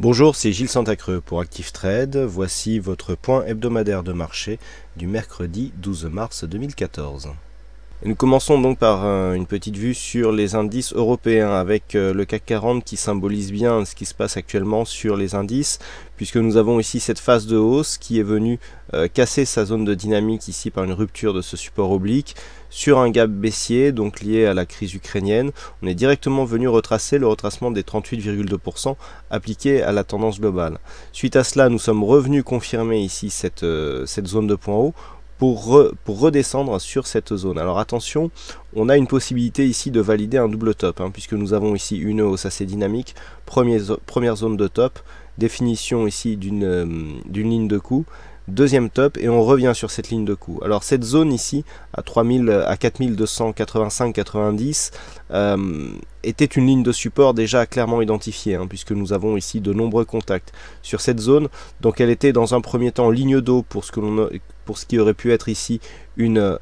Bonjour, c'est Gilles Santacreux pour Active Trade. Voici votre point hebdomadaire de marché du mercredi 12 mars 2014. Et nous commençons donc par une petite vue sur les indices européens avec le CAC 40 qui symbolise bien ce qui se passe actuellement sur les indices, puisque nous avons ici cette phase de hausse qui est venue casser sa zone de dynamique ici par une rupture de ce support oblique sur un gap baissier, donc lié à la crise ukrainienne. On est directement venu retracer le retracement des 38,2% appliqué à la tendance globale. Suite à cela, nous sommes revenus confirmer ici cette zone de point haut pour redescendre sur cette zone. Alors attention, on a une possibilité ici de valider un double top, puisque nous avons ici une hausse assez dynamique, première zone de top, définition ici d'une ligne de coup, deuxième top, et on revient sur cette ligne de coup. Alors cette zone ici à 4285,90 était une ligne de support déjà clairement identifiée, puisque nous avons ici de nombreux contacts sur cette zone. Donc elle était dans un premier temps ligne d'eau pour ce qui aurait pu être ici une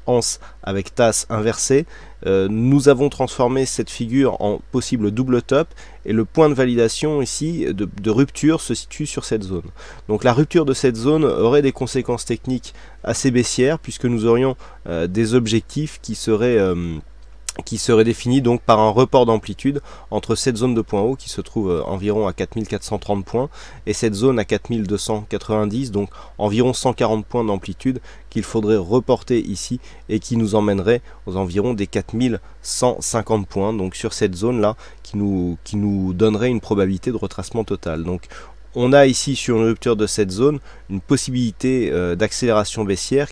anse avec tasse inversée. Nous avons transformé cette figure en possible double top, et le point de validation ici de rupture se situe sur cette zone. Donc la rupture de cette zone aurait des conséquences techniques assez baissières, puisque nous aurions des objectifs qui seraient définis donc par un report d'amplitude entre cette zone de point haut qui se trouve environ à 4430 points et cette zone à 4290, donc environ 140 points d'amplitude qu'il faudrait reporter ici et qui nous emmènerait aux environs des 4150 points, donc sur cette zone là qui nous donnerait une probabilité de retracement total. Donc on a ici sur une rupture de cette zone une possibilité d'accélération baissière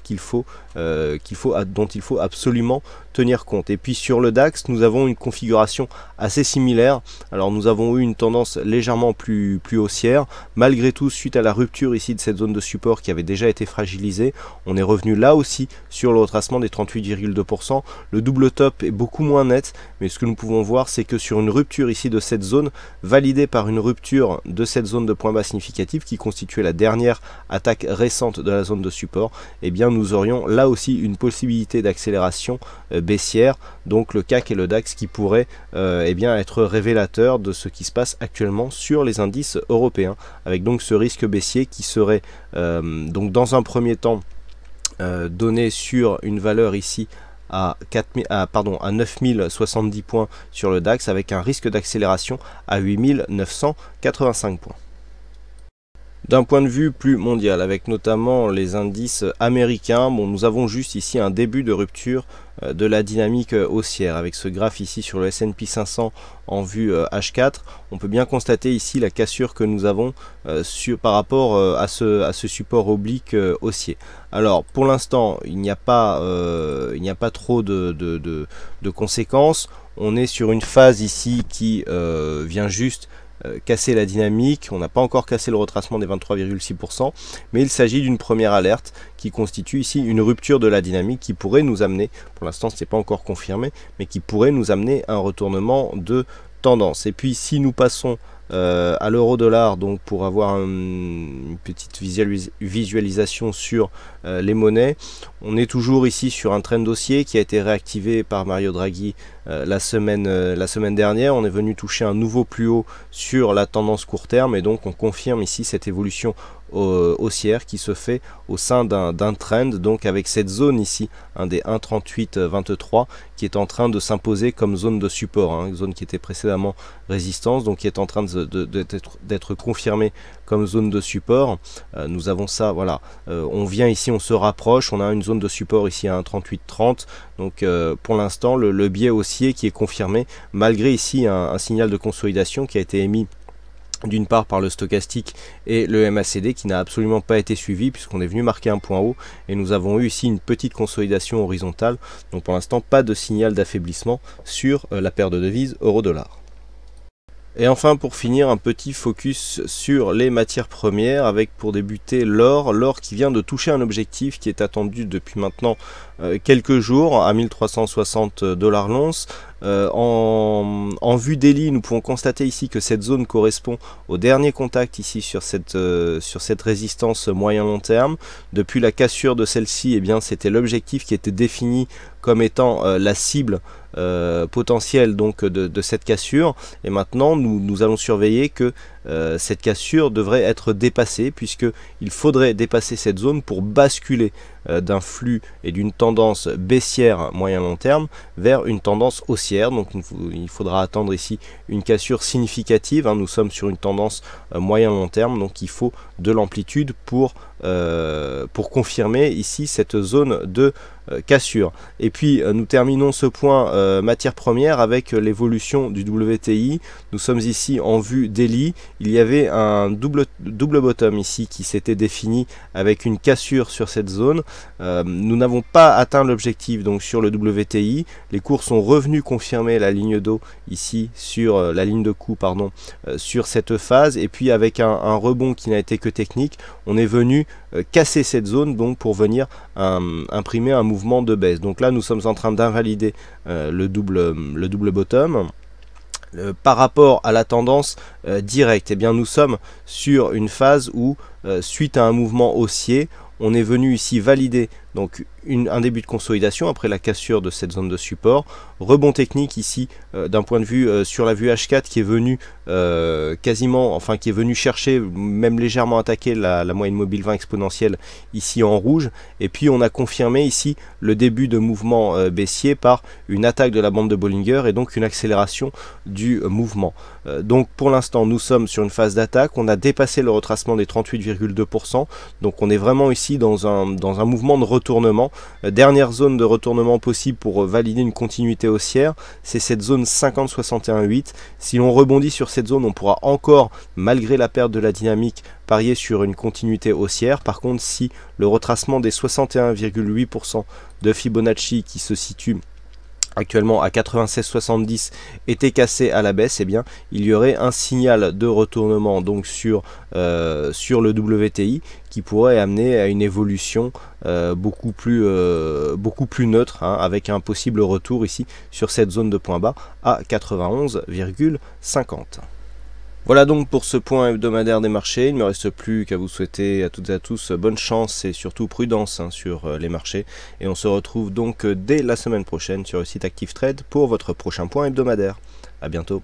dont il faut absolument tenir compte. Et puis sur le DAX, nous avons une configuration assez similaire. Alors nous avons eu une tendance légèrement plus haussière. Malgré tout, suite à la rupture ici de cette zone de support qui avait déjà été fragilisée, on est revenu là aussi sur le retracement des 38,2%. Le double top est beaucoup moins net, mais ce que nous pouvons voir, c'est que sur une rupture ici de cette zone, validée par une rupture de cette zone de point bas significatif qui constituait la dernière attaque récente de la zone de support, eh bien nous aurions là aussi une possibilité d'accélération baissière, donc le CAC et le DAX qui pourraient être révélateurs de ce qui se passe actuellement sur les indices européens, avec donc ce risque baissier qui serait donc dans un premier temps donné sur une valeur ici à 9070 points sur le DAX, avec un risque d'accélération à 8985 points. D'un point de vue plus mondial, avec notamment les indices américains, nous avons juste ici un début de rupture de la dynamique haussière. Avec ce graphe ici sur le S&P 500 en vue H4, on peut bien constater ici la cassure que nous avons par rapport à ce support oblique haussier. Alors pour l'instant, il n'y a pas trop de conséquences. On est sur une phase ici qui vient juste casser la dynamique. On n'a pas encore cassé le retracement des 23,6%, mais il s'agit d'une première alerte qui constitue ici une rupture de la dynamique qui pourrait nous amener, pour l'instant ce n'est pas encore confirmé, mais qui pourrait nous amener à un retournement de tendance. Et puis si nous passons à l'euro-dollar, donc pour avoir une petite visualisation sur les monnaies, on est toujours ici sur un trend haussier qui a été réactivé par Mario Draghi la semaine dernière. On est venu toucher un nouveau plus haut sur la tendance court terme, et donc on confirme ici cette évolution haussière qui se fait au sein d'un trend, donc avec cette zone ici, des 1,3823 qui est en train de s'imposer comme zone de support, une zone qui était précédemment résistance, donc qui est en train d'être confirmée comme zone de support. Nous avons ça, voilà, on vient ici, on se rapproche, on a une zone de support ici à 1,3830, donc pour l'instant le biais haussier qui est confirmé malgré ici un signal de consolidation qui a été émis d'une part par le stochastique et le MACD qui n'a absolument pas été suivi, puisqu'on est venu marquer un point haut et nous avons eu ici une petite consolidation horizontale. Donc pour l'instant pas de signal d'affaiblissement sur la paire de devises euro-dollar. Et enfin, pour finir, un petit focus sur les matières premières avec pour débuter l'or qui vient de toucher un objectif qui est attendu depuis maintenant quelques jours à 1360 $ l'once. En vue daily, nous pouvons constater ici que cette zone correspond au dernier contact ici sur cette résistance moyen-long terme. Depuis la cassure de celle-ci, eh bien c'était l'objectif qui était défini comme étant la cible potentielle donc de cette cassure, et maintenant nous allons surveiller que cette cassure devrait être dépassée, puisque il faudrait dépasser cette zone pour basculer d'un flux et d'une tendance baissière moyen-long terme vers une tendance haussière. Donc il faudra attendre ici une cassure significative, hein. Nous sommes sur une tendance moyen-long terme, donc il faut de l'amplitude pour confirmer ici cette zone de cassure. Et puis nous terminons ce point matière première avec l'évolution du WTI. Nous sommes ici en vue daily. Il y avait un double bottom ici qui s'était défini avec une cassure sur cette zone. Nous n'avons pas atteint l'objectif donc sur le WTI. Les cours sont revenus confirmer la ligne d'eau ici sur la ligne de coup pardon sur cette phase, et puis avec un rebond qui n'a été que technique, on est venu casser cette zone donc pour venir imprimer un mouvement de baisse. Donc là nous sommes en train d'invalider le double bottom. Par rapport à la tendance directe, eh bien nous sommes sur une phase où suite à un mouvement haussier, on est venu ici valider donc un début de consolidation après la cassure de cette zone de support. Rebond technique ici d'un point de vue sur la vue H4 qui est venu quasiment, enfin qui est venu chercher, même légèrement attaquer la moyenne mobile 20 exponentielle ici en rouge. Et puis on a confirmé ici le début de mouvement baissier par une attaque de la bande de Bollinger et donc une accélération du mouvement. Donc pour l'instant nous sommes sur une phase d'attaque, on a dépassé le retracement des 38,2%, donc on est vraiment ici dans un mouvement de retournement. Dernière zone de retournement possible pour valider une continuité haussière, c'est cette zone 50-61-8. Si l'on rebondit sur cette zone, on pourra encore, malgré la perte de la dynamique, parier sur une continuité haussière. Par contre, si le retracement des 61,8% de Fibonacci qui se situe actuellement à 96,70 était cassé à la baisse, eh bien il y aurait un signal de retournement donc sur le WTI qui pourrait amener à une évolution beaucoup plus neutre, hein, avec un possible retour ici sur cette zone de point bas à 91,50. Voilà donc pour ce point hebdomadaire des marchés. Il ne me reste plus qu'à vous souhaiter à toutes et à tous bonne chance et surtout prudence, hein, sur les marchés. Et on se retrouve donc dès la semaine prochaine sur le site ActiveTrade pour votre prochain point hebdomadaire. A bientôt.